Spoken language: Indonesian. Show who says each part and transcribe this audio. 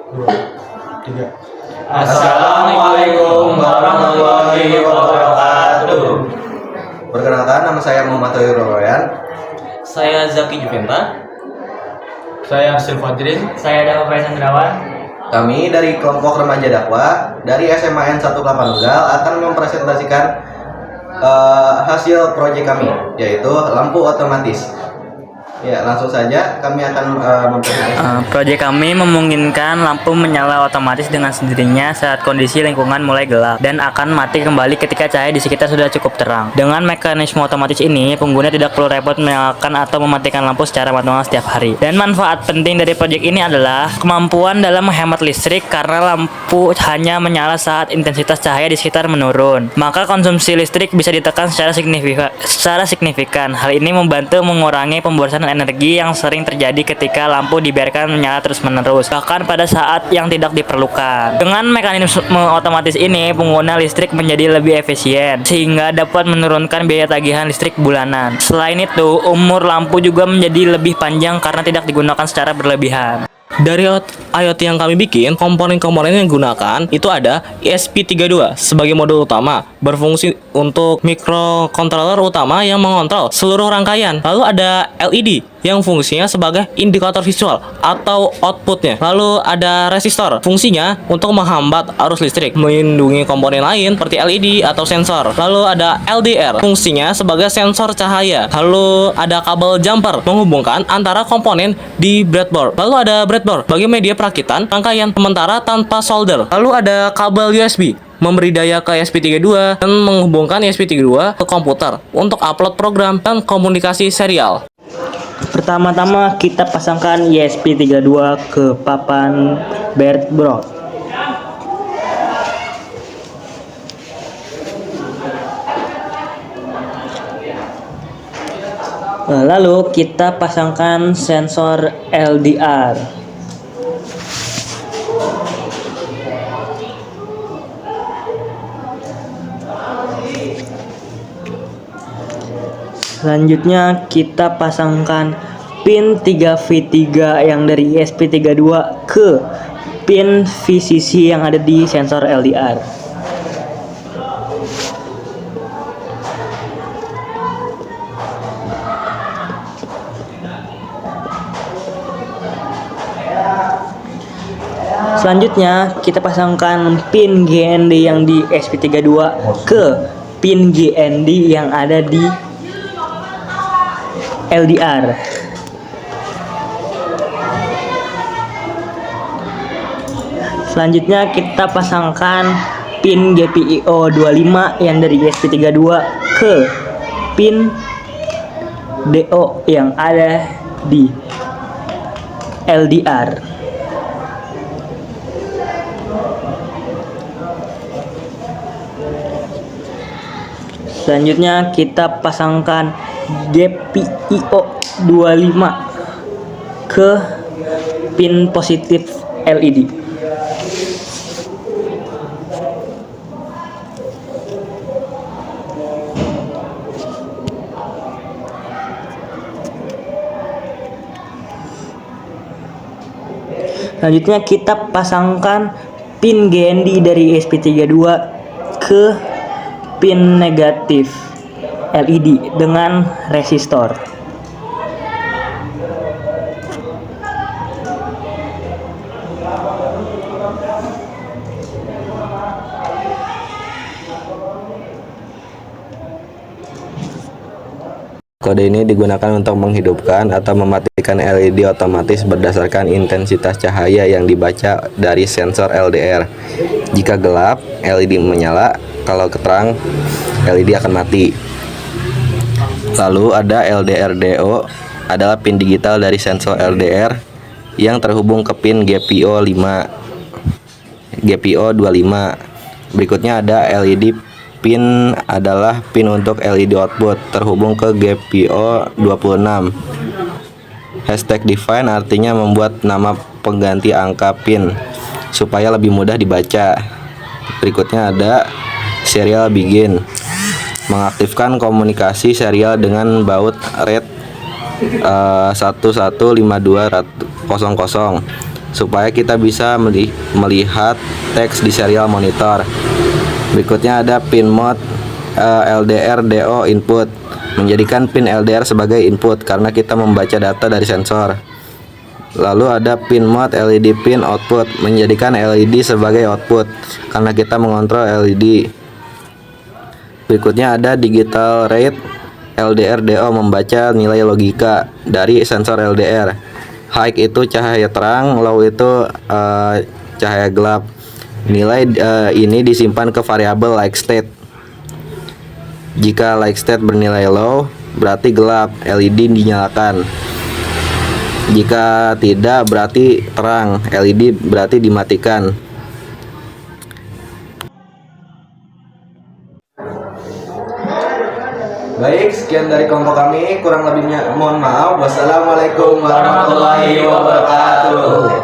Speaker 1: Tiga.
Speaker 2: Assalamualaikum warahmatullahi wabarakatuh.
Speaker 3: Perkenalkan, nama saya Muhammad Tohir Royan.
Speaker 2: Saya Zaki Juventa.
Speaker 1: Saya Arsyil Fadrin.
Speaker 4: Saya Dava Prasandrawan.
Speaker 3: Kami dari kelompok remaja dakwah dari SMAN 1 Kelapa Nunggal akan mempresentasikan hasil proyek kami, yaitu lampu otomatis. Ya, langsung saja kami akan mempresentasikan.
Speaker 4: Proyek kami memungkinkan lampu menyala otomatis dengan sendirinya saat kondisi lingkungan mulai gelap dan akan mati kembali ketika cahaya di sekitar sudah cukup terang. Dengan mekanisme otomatis ini, pengguna tidak perlu repot menyalakan atau mematikan lampu secara manual setiap hari. Dan manfaat penting dari proyek ini adalah kemampuan dalam menghemat listrik karena lampu hanya menyala saat intensitas cahaya di sekitar menurun. Maka konsumsi listrik bisa ditekan secara signifikan. Hal ini membantu mengurangi pemborosan energi yang sering terjadi ketika lampu dibiarkan menyala terus-menerus, bahkan pada saat yang tidak diperlukan. Dengan mekanisme otomatis ini, pengguna listrik menjadi lebih efisien, sehingga dapat menurunkan biaya tagihan listrik bulanan. Selain itu, umur lampu juga menjadi lebih panjang karena tidak digunakan secara berlebihan.
Speaker 5: Dari IoT yang kami bikin, komponen-komponen yang digunakan itu ada ESP32 sebagai modul utama, berfungsi untuk microcontroller utama yang mengontrol seluruh rangkaian. Lalu ada LED yang fungsinya sebagai indikator visual atau outputnya. Lalu ada resistor, fungsinya untuk menghambat arus listrik, melindungi komponen lain seperti LED atau sensor. Lalu ada LDR, fungsinya sebagai sensor cahaya. Lalu ada kabel jumper, menghubungkan antara komponen di breadboard. Lalu ada breadboard bagi media perakitan rangkaian sementara tanpa solder. Lalu ada kabel USB, memberi daya ke ESP32 dan menghubungkan ESP32 ke komputer untuk upload program dan komunikasi serial.
Speaker 4: Pertama-tama kita pasangkan ESP32 ke papan breadboard. Lalu kita pasangkan sensor LDR. Selanjutnya kita pasangkan pin 3V3 yang dari ESP32 ke pin VCC yang ada di sensor LDR. Selanjutnya kita pasangkan pin GND yang di ESP32 ke pin GND yang ada di LDR. Selanjutnya kita pasangkan pin GPIO 25 yang dari ESP32 ke pin DO yang ada di LDR. Selanjutnya kita pasangkan GPIO 25 ke pin positif LED. Selanjutnya kita pasangkan pin GND dari ESP32 ke pin negatif LED dengan resistor.
Speaker 3: Kode ini digunakan untuk menghidupkan atau mematikan LED otomatis berdasarkan intensitas cahaya yang dibaca dari sensor LDR. Jika gelap, LED menyala, kalau terang, LED akan mati. Lalu ada LDR-DO, adalah pin digital dari sensor LDR yang terhubung ke pin GPIO 25. Berikutnya ada LED pin adalah pin untuk LED output terhubung ke GPIO 26. #define artinya membuat nama pengganti angka pin supaya lebih mudah dibaca. Berikutnya ada serial begin, mengaktifkan komunikasi serial dengan baut RED 115200 supaya kita bisa melihat teks di serial monitor. Berikutnya ada pin mode LDR DO input, menjadikan pin LDR sebagai input karena kita membaca data dari sensor. Lalu ada pin mode LED pin output, menjadikan LED sebagai output karena kita mengontrol LED. Berikutnya ada digital rate LDR DO, membaca nilai logika dari sensor LDR. High itu cahaya terang, low itu cahaya gelap. Nilai ini disimpan ke variabel like state. Jika like state bernilai low, berarti gelap, LED dinyalakan. Jika tidak, berarti terang, LED berarti dimatikan. Baik, sekian dari kelompok kami. Kurang lebihnya mohon maaf. Wassalamualaikum warahmatullahi wabarakatuh.